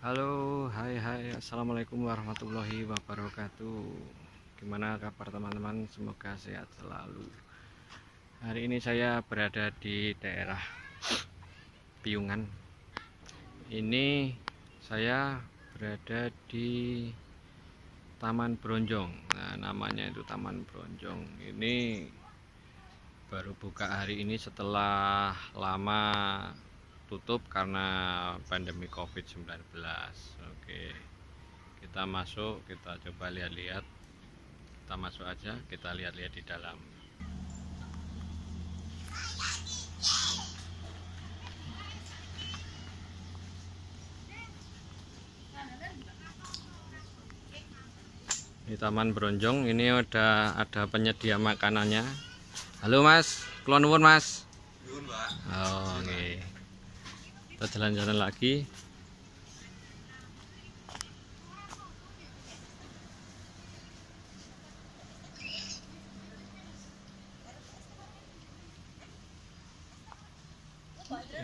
Halo, hai, assalamualaikum warahmatullahi wabarakatuh. Gimana kabar teman-teman? Semoga sehat selalu. Hari ini saya berada di daerah Piungan. Ini saya berada di Taman Bronjong. Nah, namanya itu Taman Bronjong. Ini baru buka hari ini setelah lama tutup karena pandemi COVID-19. Oke, kita masuk, kita coba lihat-lihat. Kita masuk aja, kita lihat-lihat di dalam. Di Taman Bronjong ini ada penyedia makanannya. Halo Mas, kula nuwun Mas. Nuwun, Pak. Oh, oke. Kita jalan-jalan lagi.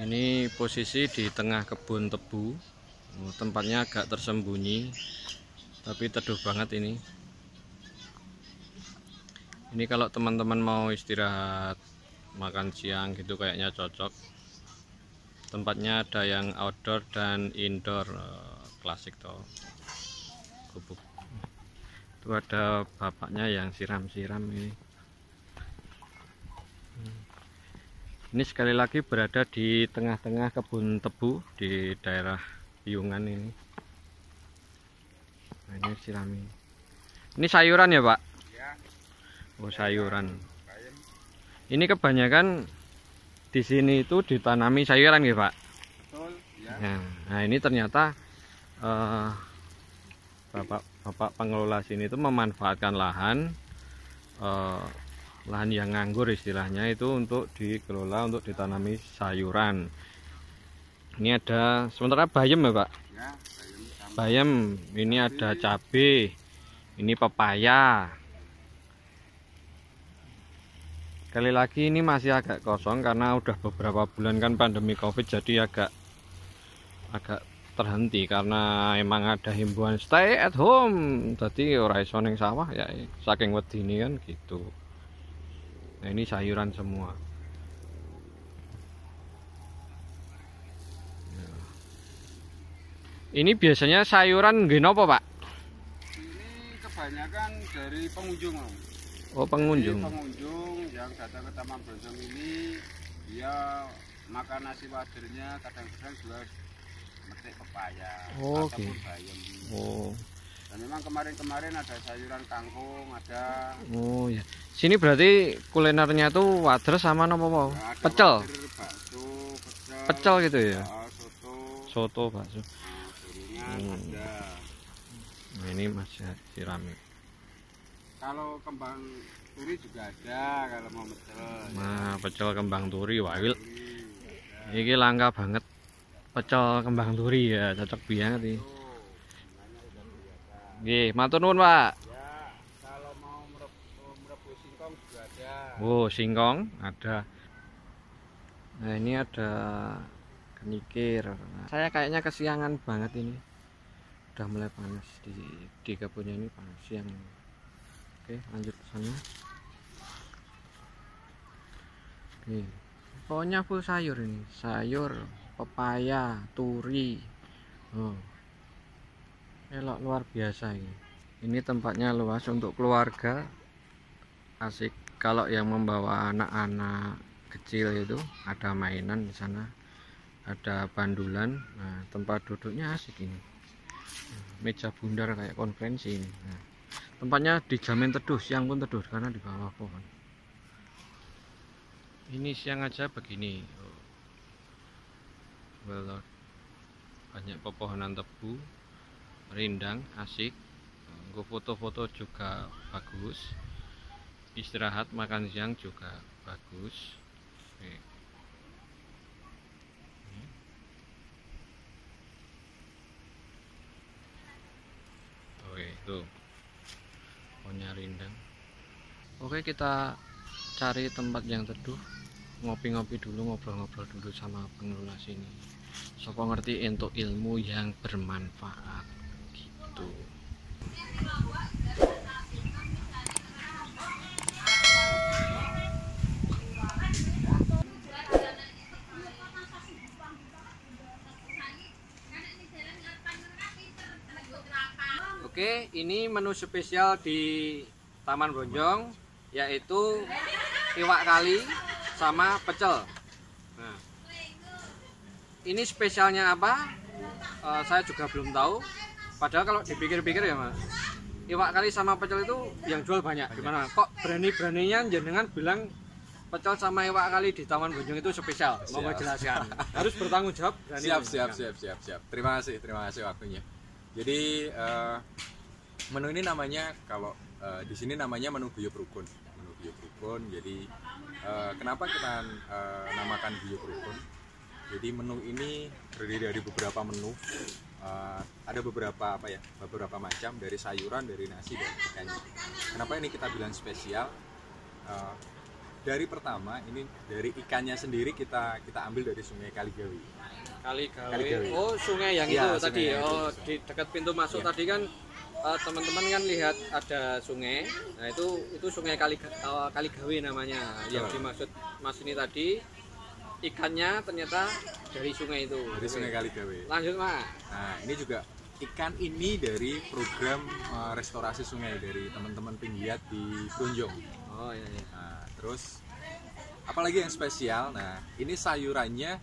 Ini posisi di tengah kebun tebu. Tempatnya agak tersembunyi, tapi teduh banget ini. Ini kalau teman-teman mau istirahat, makan siang gitu kayaknya cocok. Tempatnya ada yang outdoor dan indoor, klasik toh. Gubuk. Itu ada bapaknya yang siram-siram ini. Ini sekali lagi berada di tengah-tengah kebun tebu di daerah Piungan ini. Nah, ini sirami. Ini sayuran ya, Pak? Ya. Oh, sayuran. Bayam. Ini kebanyakan di sini itu ditanami sayuran ya, Pak? Betul, ya. Nah, ini ternyata Bapak pengelola sini itu memanfaatkan lahan yang nganggur istilahnya itu untuk dikelola untuk ditanami sayuran. Ini ada sementara bayam ya, Pak? Ya, bayam sama. Bayam, ini ada cabai, ini pepaya. Sekali lagi ini masih agak kosong karena udah beberapa bulan kan pandemi Covid, jadi agak terhenti karena emang ada himbauan stay at home. Jadi ora iso ning sawah ya saking wedine kan gitu. Nah, ini sayuran semua. Ini biasanya sayuran nggih napa, Pak? Ini kebanyakan dari pengunjung, Om. Oh, pengunjung. Jadi pengunjung yang datang ke Taman Bronjong ini, dia makan nasi wadernya, kadang-kadang juga metik pepaya Oh, ataupun gitu. bayam. Oh. Dan memang kemarin-kemarin ada sayuran kangkung, ada. Oh ya. Sini berarti kulinernya tuh wader sama napa, Pak? Ya, ada Pecel. wader, bakso, pecel, Pecel gitu ya. soto, Soto, bakso. gorengan ada. Nah, ini masih sirami. Kalau kembang turi juga ada kalau mau pecel. Nah, pecel kembang turi wawil. Turi, Ini langka banget. Pecel kembang turi ya, cocok banget nih. Nggih, matur nuwun, Pak. ya, kalau mau merebus singkong juga ada. Oh, singkong ada. Nah, ini ada kenikir. Nah, saya kayaknya kesiangan banget ini. Udah mulai panas di kebunnya ini, panas siang. Oke, lanjut ke sana. Oke. Pokoknya full sayur ini. Sayur, pepaya, turi. Oh. Elok luar biasa ini. Ini tempatnya luas untuk keluarga. Asik kalau yang membawa anak-anak kecil itu ada mainan di sana. Ada bandulan. Nah, tempat duduknya asik ini. Meja bundar kayak konferensi ini. Nah, tempatnya dijamin teduh, siang pun teduh karena di bawah pohon. Ini siang aja begini. Well, banyak pepohonan tebu, rindang, asik. Gue foto-foto juga bagus. Istirahat makan siang juga bagus. Oke. Oke, tuh pohonnya rindang. Oke, kita cari tempat yang teduh, ngopi-ngopi dulu, ngobrol-ngobrol dulu sama pengelola sini. Sapa ngerti entuk ilmu yang bermanfaat gitu. Oke, ini menu spesial di Taman Bronjong, yaitu iwak kali sama pecel. Nah, ini spesialnya apa? Saya juga belum tahu. Padahal kalau dipikir-pikir ya Mas, iwak kali sama pecel itu yang jual banyak. Gimana? Kok berani-beraninya jenengan bilang pecel sama iwak kali di Taman Bronjong itu spesial? Mau jelaskan? Harus bertanggung jawab. Siap. Terima kasih waktunya. Jadi menu ini namanya kalau di sini namanya menu guyup rukun. Jadi kenapa kita namakan guyup rukun? Jadi menu ini terdiri dari beberapa menu. Ada beberapa macam, dari sayuran, dari nasi, dan ikannya. Kenapa ini kita bilang spesial? Dari pertama ini dari ikannya sendiri kita ambil dari Sungai Kaligawi. Kaligawi. Oh, sungai yang itu tadi. Oh, di dekat pintu masuk tadi kan teman-teman kan lihat ada sungai. Nah, itu Sungai Kaligawi namanya. Yang dimaksud Mas ini tadi ikannya ternyata dari sungai itu. Dari Sungai Kaligawi. Lanjut, Mas. Nah, ini juga ikan ini dari program restorasi sungai dari teman-teman penggiat di Bronjong. Oh iya. Nah, terus apalagi yang spesial? Nah, ini sayurannya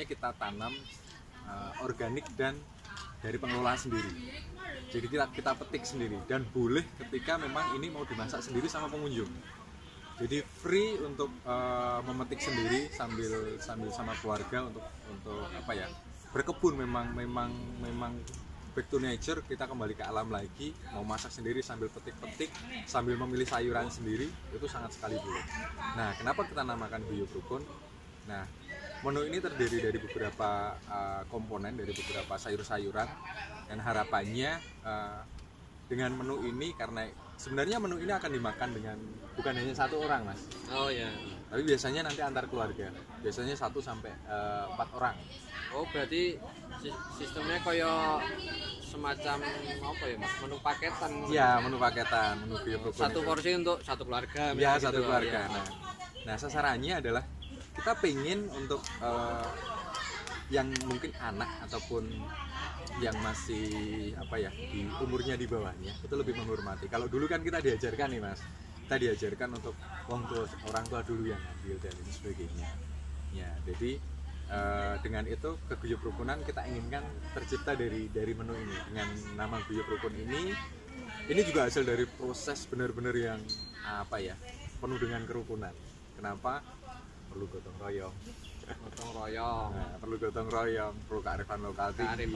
kita tanam organik dan dari pengelola sendiri. Jadi kita petik sendiri dan boleh ketika memang ini mau dimasak sendiri sama pengunjung. Jadi free untuk memetik sendiri sambil sama keluarga untuk berkebun, memang back to nature, kita kembali ke alam lagi, mau masak sendiri sambil petik-petik, sambil memilih sayuran sendiri, itu sangat sekali boleh. Nah, kenapa kita namakan guyup rukun? Nah, menu ini terdiri dari beberapa komponen, dari beberapa sayur-sayuran, dan harapannya dengan menu ini, karena sebenarnya menu ini akan dimakan dengan bukan hanya satu orang, Mas. Oh ya. Tapi biasanya nanti antar keluarga, biasanya 1 sampai 4 orang. Oh, berarti sistemnya kayak semacam apa ya Mas? Menu paketan. Iya, menu paketan, menu guyup rukun. Satu porsi untuk satu keluarga. Ya, gitu. satu keluarga. Ya. Nah, sasarannya adalah kita pengen untuk yang mungkin anak ataupun yang masih di umurnya di bawahnya itu lebih menghormati. Kalau dulu kan kita diajarkan nih Mas, kita diajarkan untuk orang tua dulu yang ambil dan lain sebagainya. Ya, jadi dengan itu keguyup rukunan kita inginkan tercipta dari menu ini dengan nama guyup rukun ini juga hasil dari proses benar-benar yang penuh dengan kerukunan. Kenapa? Perlu gotong royong. Nah, perlu gotong royong, perlu kearifan lokal tinggi.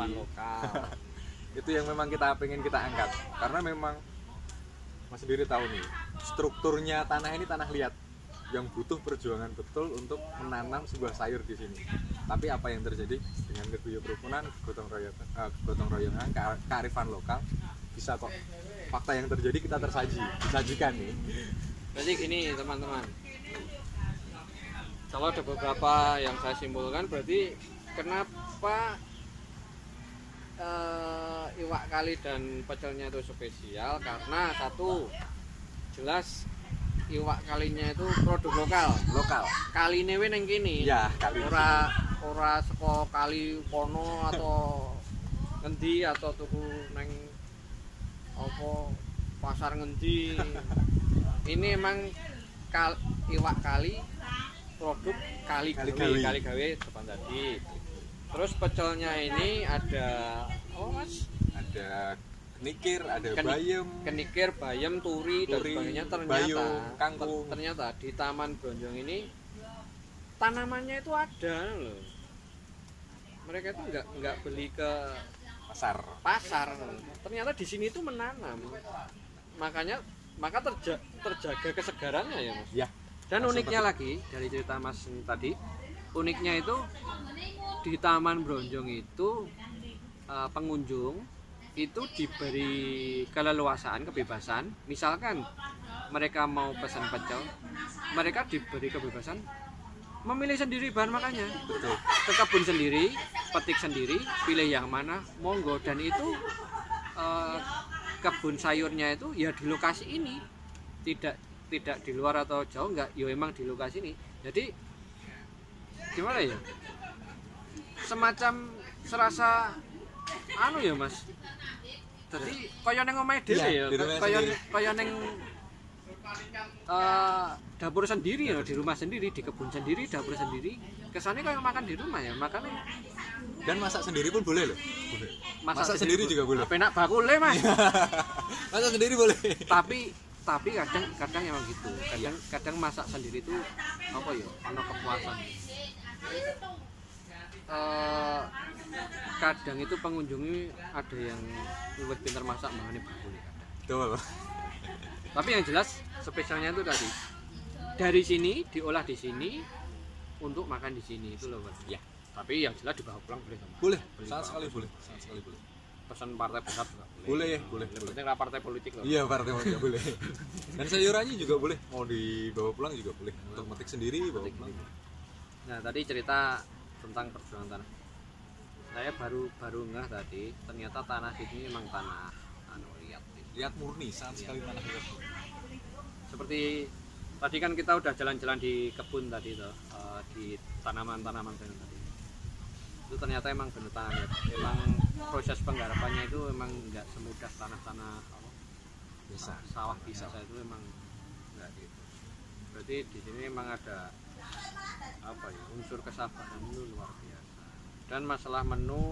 Itu yang memang kita pengen kita angkat, karena memang Mas sendiri tahu nih, strukturnya tanah ini tanah liat yang butuh perjuangan betul untuk menanam sebuah sayur di sini. Tapi apa yang terjadi dengan keguyup rukunan, gotong royongan, kearifan lokal, bisa kok. Fakta yang terjadi kita disajikan nih. Berarti gini teman-teman, kalau ada beberapa yang saya simpulkan, berarti kenapa iwak kali dan pecelnya itu spesial? Karena satu, jelas iwak kalinya itu produk lokal. Kaline wis ning kene. Ya, kali. Ora saka kali kono atau ngendi atau tuku neng pasar ngendi. Ini emang iwak kali produk kali gawe depan tadi. Terus pecelnya ini ada Mas? Ada kenikir, ada bayam, turi dan sebagainya. Ternyata di Taman Bronjong ini tanamannya itu ada loh. Mereka itu nggak beli ke pasar. Ternyata di sini itu menanam. Maka terjaga kesegarannya ya Mas. Ya. Dan uniknya lagi dari cerita Mas tadi, uniknya itu di Taman Bronjong itu pengunjung itu diberi keleluasaan, kebebasan. Misalkan mereka mau pesan pecel, mereka diberi kebebasan memilih sendiri bahan makannya, betul. ke kebun sendiri, petik sendiri, pilih yang mana, monggo. Dan itu kebun sayurnya itu ya di lokasi ini, tidak di luar atau jauh, enggak, ya emang di lokasi ini. Jadi gimana ya, semacam serasa anu ya Mas, jadi kaya neng omahe dhewe Iya, ya, di rumah kaya sendiri. kaya neng dapur sendiri ya, di rumah sendiri, di kebun sendiri, dapur sendiri, kesannya kayak makan di rumah ya, makanya. Dan masak sendiri pun boleh loh. Boleh. Masak sendiri juga boleh. Apa enak bakule Mas. Masak sendiri boleh. tapi kadang emang gitu, kadang masak sendiri itu apa ya, ono kepuasan. Kadang itu pengunjungnya ada yang luwih pintar masak mahane bakule kadang. Betul. Tapi yang jelas spesialnya itu tadi dari sini diolah di sini untuk makan di sini itu loh Mas. Ya. Tapi yang jelas dibawa pulang boleh sama. Boleh. Sangat sekali boleh. Sangat sekali boleh. Pesan partai besar juga Boleh, boleh. Penting nggak partai politik loh. Iya, partai juga boleh. Dan sayurannya juga boleh. Mau dibawa pulang juga boleh. Untuk metik sendiri bawa pulang. Nah tadi cerita tentang perjuangan tanah. Saya baru ngeh tadi ternyata tanah di sini memang tanah liat. Lihat murni, sangat sekali tanah liat. Seperti tadi kan kita udah jalan-jalan di kebun tadi tuh, di tanaman-tanaman tadi. Itu ternyata emang bener tanah liat. Emang proses penggarapannya itu emang nggak semudah tanah-tanah Biasa. sawah biasa itu emang nggak gitu. Berarti di sini emang ada apa ya, unsur kesabaran itu luar biasa. Dan masalah menu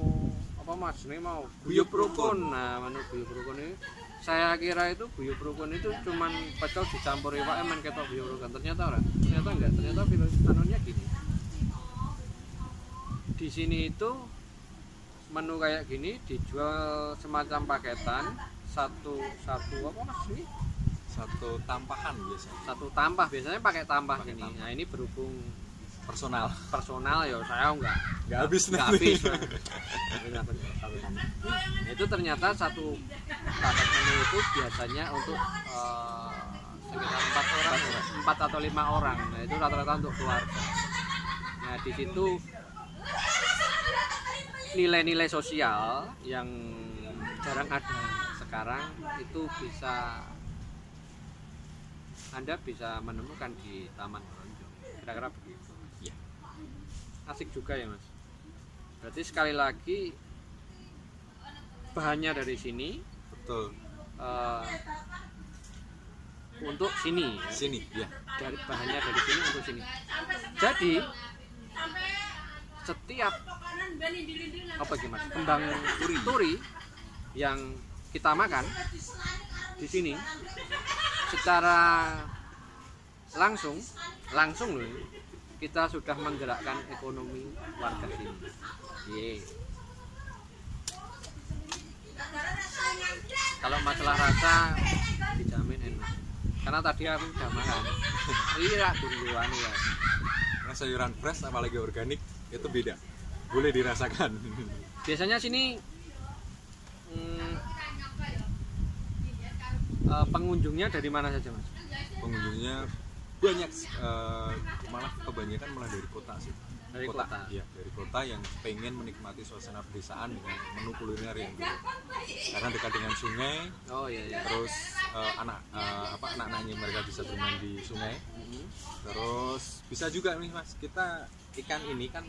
apa Mas, ini mau guyub rukun. Nah menu guyub rukun ini saya kira itu guyub rukun itu cuman pecel dicampur iwak emang ketok guyub rukun. Ternyata enggak, ternyata anunya gini. Di sini itu menu kayak gini dijual semacam paketan, satu apa Mas ini? Satu tampahan biasanya. Satu tampah, biasanya pakai tampah Pakai ini. tampah. Nah, ini berhubung Personal. ya saya Nggak habis nggak nanti. habis. Satu tampah. Nah, itu ternyata satu paket menu itu biasanya untuk sekitar 4 atau 5 orang. Nah, itu rata-rata untuk keluarga. Nah, di situ nilai-nilai sosial yang jarang ada sekarang itu Anda bisa menemukan di Taman Bronjong. Kira-kira begitu. Iya. Asik juga ya Mas. Berarti sekali lagi bahannya dari sini, Betul. untuk sini ya. Sini, ya. Dari bahannya dari sini untuk sini. Jadi setiap apa gimana kembang turi yang kita makan di sini secara langsung loh, kita sudah menggerakkan ekonomi warga sini. Ye. Kalau masalah rasa dijamin enak. Karena tadi aku udah makan. Iya, tungguan ya. Karena sayuran fresh apalagi organik itu beda. Boleh dirasakan. Biasanya sini pengunjungnya dari mana saja Mas? Pengunjungnya banyak, malah kebanyakan dari kota sih. Dari kota. Iya, dari kota yang pengen menikmati suasana pedesaan dengan menu kuliner yang dulu. Karena dekat dengan sungai. Oh iya. Terus anak-anaknya mereka bisa bermain di sungai. Terus bisa juga nih Mas, kita ikan ini kan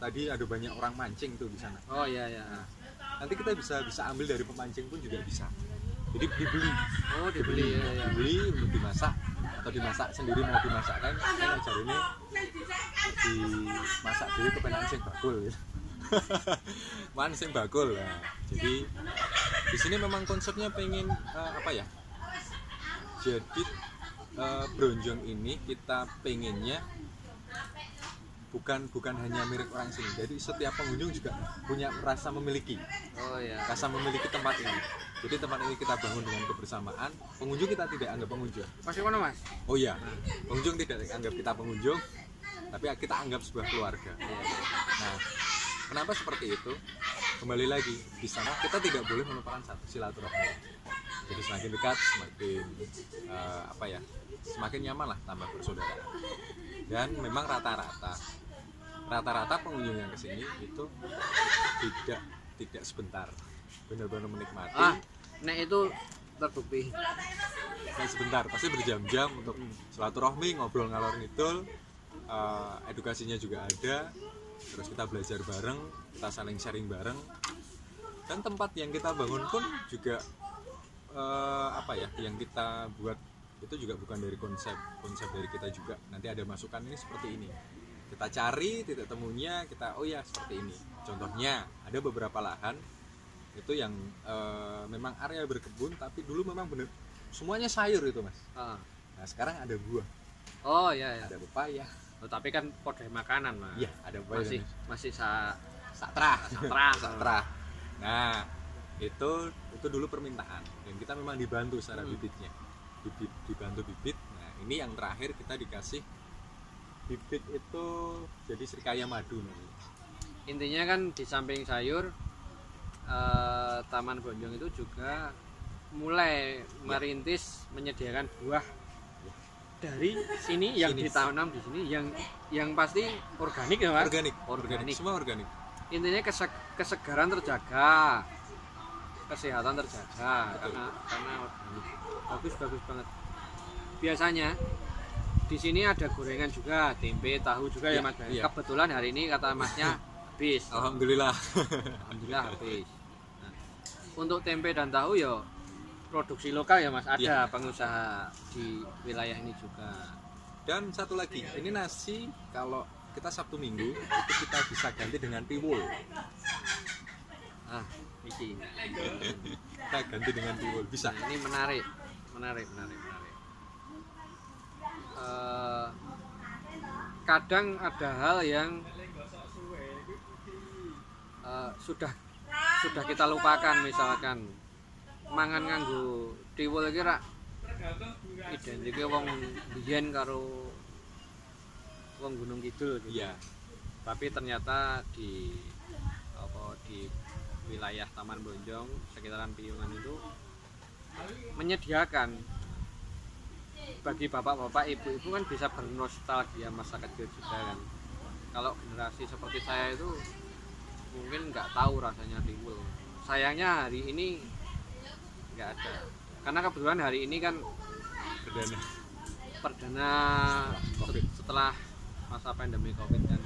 tadi ada banyak orang mancing tuh di sana. Oh iya. Nah, nanti kita bisa ambil dari pemancing pun juga bisa. Jadi dibeli. Oh dibeli ya. Dibeli untuk dimasak atau dimasak sendiri, mau dimasakkan saya ajar ini dimasak dulu kepenan sing bakul gitu. Man sing bakul. Nah, jadi di sini memang konsepnya pengen jadi Bronjong ini kita pengennya bukan hanya milik orang sini. Jadi setiap pengunjung juga punya rasa memiliki. Oh iya. Rasa memiliki tempat ini. Jadi tempat ini kita bangun dengan kebersamaan. Pengunjung kita tidak anggap pengunjung. Masih mana Mas? Oh iya, pengunjung tidak anggap kita pengunjung, tapi kita anggap sebuah keluarga. Nah, kenapa seperti itu? Kembali lagi, di sana kita tidak boleh melupakan satu, silaturahmi. Jadi semakin dekat, semakin apa ya, semakin nyaman lah, tambah bersaudara. Dan memang rata-rata pengunjung yang kesini itu tidak sebentar, benar-benar menikmati. Nek itu terbukti. Tidak sebentar, pasti berjam-jam untuk silaturahmi, ngobrol ngalor ngidul, edukasinya juga ada. Terus kita belajar bareng, kita saling sharing bareng. Dan tempat yang kita bangun pun juga apa ya, yang kita buat itu juga bukan dari konsep dari kita juga. Nanti ada masukan ini seperti ini, kita cari titik temunya, kita oh ya seperti ini. Contohnya ada beberapa lahan itu yang memang area berkebun, tapi dulu memang bener semuanya sayur itu mas. Nah sekarang ada buah. Oh iya, iya. Ada pepaya. Oh, tapi kan kode makanan mas. Iya ada pepaya. Masih satra. satra. Nah itu dulu permintaan dan kita memang dibantu secara bibitnya, dibantu bibit. Nah ini yang terakhir kita dikasih bibit itu jadi Srikaya Madu namanya. Intinya kan di samping sayur, Taman Bronjong itu juga mulai merintis menyediakan buah dari sini yang ditanam di sini, yang pasti organik ya mas. Organik, semua organik. Intinya kesegaran terjaga, kesehatan terjaga. karena organik. Bagus banget. Biasanya di sini ada gorengan juga, tempe, tahu juga ya mas. Iya. Kebetulan hari ini kata masnya habis. Alhamdulillah Habis. Nah, untuk tempe dan tahu ya produksi lokal ya mas, ada pengusaha di wilayah ini juga. Dan satu lagi, ini nasi kalau kita Sabtu Minggu itu kita bisa ganti dengan tiwul. Iki. Kita ganti dengan tiwul bisa. Nah, ini menarik. Kadang ada hal yang sudah kita lupakan, misalkan mangan nganggo tiwul iki rak identike wong biyen karo wong Gunung Kidul gitu. Iya. Tapi ternyata di wilayah Taman Bronjong sekitaran Piungan itu menyediakan bagi bapak-bapak, ibu-ibu kan bisa bernostalgia masa kecil juga kan. Kalau generasi seperti saya itu mungkin nggak tahu rasanya tiwul. Sayangnya hari ini nggak ada, karena kebetulan hari ini kan perdana setelah masa pandemi COVID kan.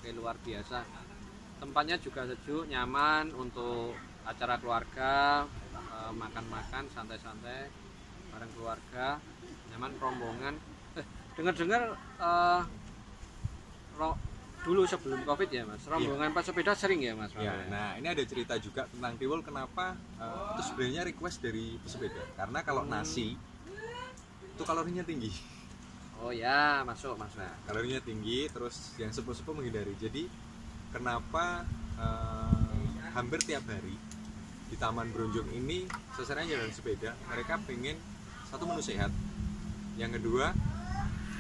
Oke, luar biasa. Tempatnya juga sejuk, nyaman untuk acara keluarga, makan-makan santai-santai bareng keluarga, nyaman, rombongan. Dengar-dengar dulu sebelum COVID ya mas, rombongan pas sepeda sering ya mas. Ya, nah ini ada cerita juga tentang tiwul, kenapa itu sebenarnya request dari pesepeda, karena kalau nasi itu kalorinya tinggi. Oh ya, masuk. Nah, kalorinya tinggi, terus yang sepuh-sepuh menghindari. Jadi kenapa hampir tiap hari di Taman Bronjong ini sasarannya jalan sepeda, mereka pengen satu menu sehat, yang kedua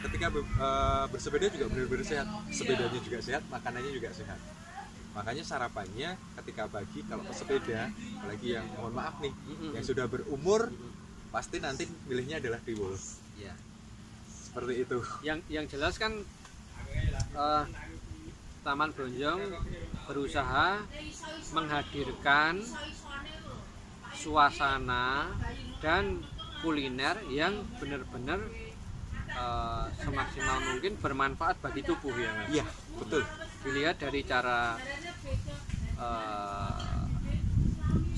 ketika bersepeda juga benar-benar sehat, sepedanya juga sehat, makanannya juga sehat. Makanya sarapannya ketika pagi kalau pesepeda, apalagi yang mohon maaf nih, yang sudah berumur, pasti nanti pilihnya adalah tiwul. Iya. Seperti itu. Yang jelas kan Taman Bronjong berusaha menghadirkan suasana dan kuliner yang benar-benar semaksimal mungkin bermanfaat bagi tubuh ya mas? Iya, betul. Dilihat dari cara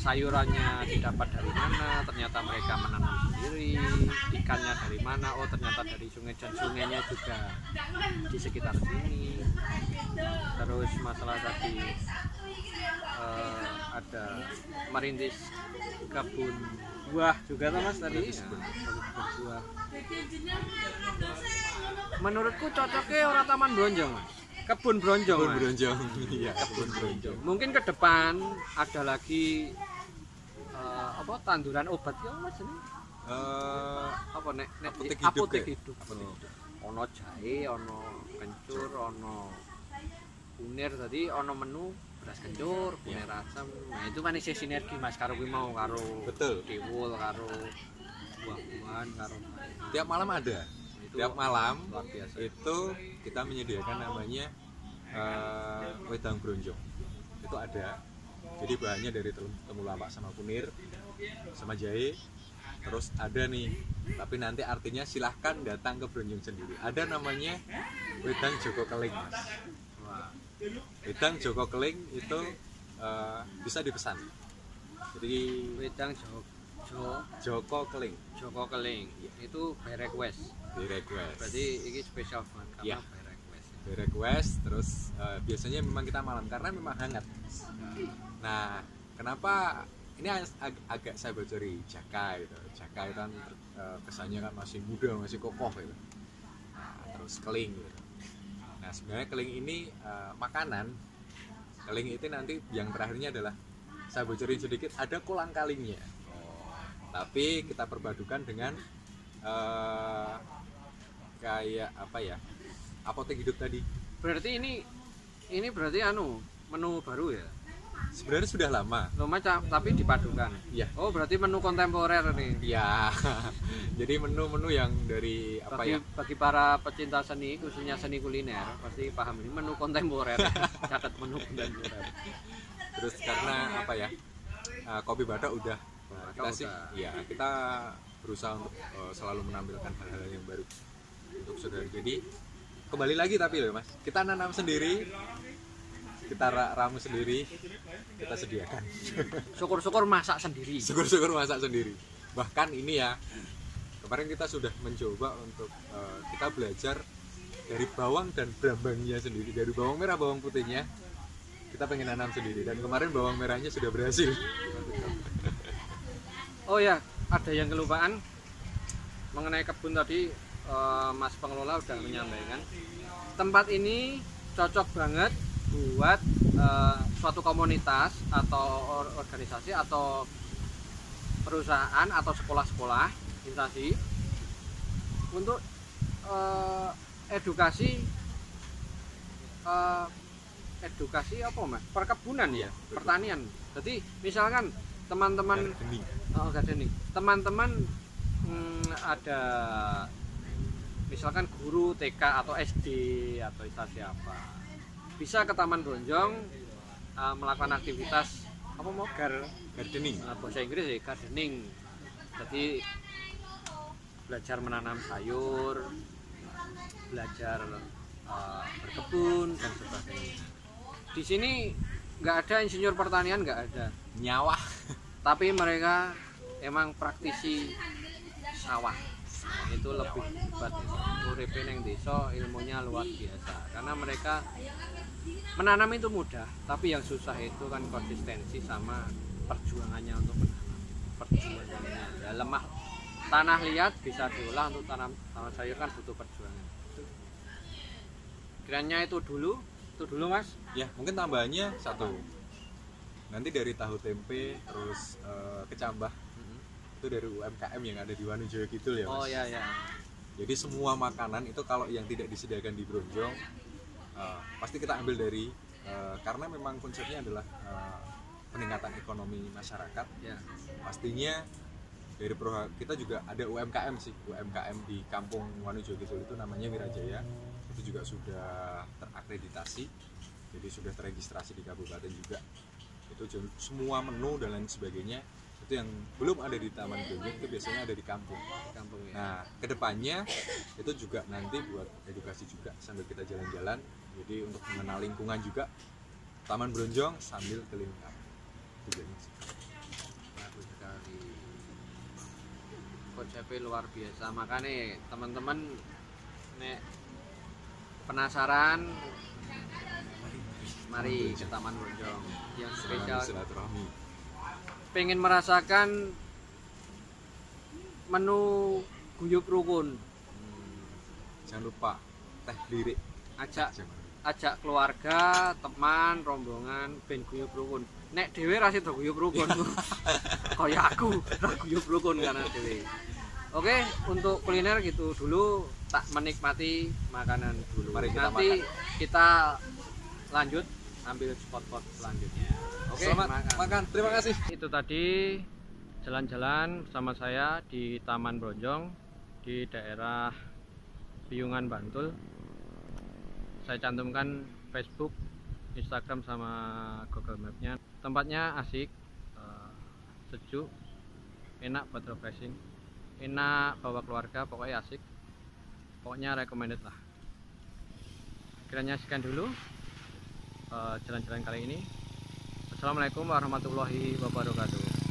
sayurannya didapat dari mana, ternyata mereka menanam sendiri, ikannya dari mana, oh ternyata dari sungai, dan sungainya juga di sekitar sini. Terus masalah tadi ada merintis kebun buah juga tuh mas tadi ya, kebun buah. Menurutku cocoknya orang Taman Bronjong mas, kebun Bronjong. Kebun Bronjong, iya kebun Bronjong. Mungkin ke depan ada lagi tanduran obat ya mas ini. Apotek hidup. Ono jahe, ono kencur, ono kunir, tadi ono menu beras kencur, kunir asam. Nah, itu kan isi sinergi Mas karo kuwi mau karo Betul. tiwul karo buah-buahan karo Tiap malam ada. itu Tiap malam luar biasa. itu kita menyediakan namanya wedang bronjong. Itu ada. Jadi bahannya dari temulawak sama kunir sama jahe. Terus ada nih, tapi nanti artinya silahkan datang ke Bronjong sendiri. Ada namanya wedang Joko Keling, Mas. Wah, Wedang Joko Keling itu bisa dipesan. Jadi wedang Joko Keling Joko Keling itu by request. di request. Berarti ini spesial banget karena Iya. by request. Di request terus biasanya memang kita malam karena memang hangat. Nah, kenapa ini agak saya bocori Jaka gitu. Jaka itu kan kesannya kan masih muda, masih kokoh gitu. Nah, terus keling gitu. Nah, sebenarnya keling ini makanan. Keling itu nanti yang terakhirnya adalah saya bocorin sedikit ada kolang kalingnya. Tapi kita perpadukan dengan kayak apa ya? Apotek hidup tadi. Berarti ini berarti menu baru ya. Sebenarnya sudah lama. Tapi dipadukan. Iya. Oh, berarti menu kontemporer nih. Ya, jadi menu-menu yang dari apa ya? Bagi para pecinta seni, khususnya seni kuliner, pasti paham ini menu kontemporer. Catat menu kontemporer. Terus karena apa ya? Kopi Badak udah kita sih, ya kita berusaha untuk selalu menampilkan hal-hal yang baru untuk saudara. Jadi kembali lagi tapi loh Mas, kita nanam sendiri, kita ramu sendiri, kita sediakan. Syukur-syukur masak sendiri. Syukur-syukur masak sendiri. Bahkan ini ya, kemarin kita sudah mencoba untuk kita belajar dari bawang dan brambangnya sendiri, dari bawang merah, bawang putihnya kita pengen nanam sendiri, dan kemarin bawang merahnya sudah berhasil. Oh ya, ada yang kelupaan mengenai kebun tadi. Mas pengelola udah menyampaikan tempat ini cocok banget buat suatu komunitas atau organisasi atau perusahaan atau sekolah-sekolah instansi untuk edukasi apa Mas? Perkebunan ya, pertanian. Jadi misalkan teman-teman gardening, teman-teman ada misalkan guru TK atau SD atau instansi apa, bisa ke Taman Bronjong melakukan aktivitas apa mau Gardening. bahasa Inggris ya gardening. Jadi belajar menanam sayur, belajar berkebun dan sebagainya. Di sini nggak ada insinyur pertanian, nggak ada, Nyawa. tapi mereka emang praktisi sawah. Itu lebih hebat itu. Uripe ning desa ilmunya luar biasa karena mereka menanam itu mudah, tapi yang susah itu kan konsistensi sama perjuangannya untuk menanam. Perjuangannya ya, lemah tanah liat bisa diolah untuk tanam sayur kan butuh perjuangan. Kiranya itu dulu Mas. Ya, mungkin tambahannya satu. Nanti dari tahu tempe terus kecambah itu dari UMKM yang ada di Wanujoyo Kidul ya Mas. Oh ya. Jadi semua makanan itu kalau yang tidak disediakan di Bronjong pasti kita ambil dari karena memang konsepnya adalah peningkatan ekonomi masyarakat. Ya. Pastinya dari kita juga ada UMKM sih, UMKM di Kampung Wanujoyo Kidul itu namanya Wirajaya. Itu juga sudah terakreditasi, jadi sudah terregistrasi di kabupaten juga. Itu semua menu dan lain sebagainya itu yang belum ada di Taman Bronjong itu biasanya ada di kampung ya. Nah kedepannya itu juga nanti buat edukasi juga sambil kita jalan-jalan, jadi untuk mengenal lingkungan juga Taman Bronjong sambil keliling kampung. Tujuannya sih. Bagus sekali. Konsepnya luar biasa, makanya teman-teman nek penasaran mari ke Taman Bronjong yang spesial. Silaturahmi. Pengen merasakan menu guyup rukun, Jangan lupa teh lirik. ajak keluarga, teman, rombongan ben guyup rukun. Nek dhewe ra sida guyup rukun. Kaya aku ra guyup rukun karena dhewe. Oke, untuk kuliner gitu dulu, tak menikmati makanan dulu. Mari kita Nanti makan. kita lanjut ambil spot-spot selanjutnya. Oke, Selamat makan. Terima kasih. Itu tadi jalan-jalan bersama saya di Taman Bronjong di daerah Piungan, Bantul. Saya cantumkan Facebook, Instagram sama Google Map-nya. Tempatnya asik, sejuk, enak buat refreshing, enak bawa keluarga, pokoknya asik, pokoknya recommended lah. Kiranya sekian dulu jalan-jalan kali ini. Assalamualaikum warahmatullahi wabarakatuh.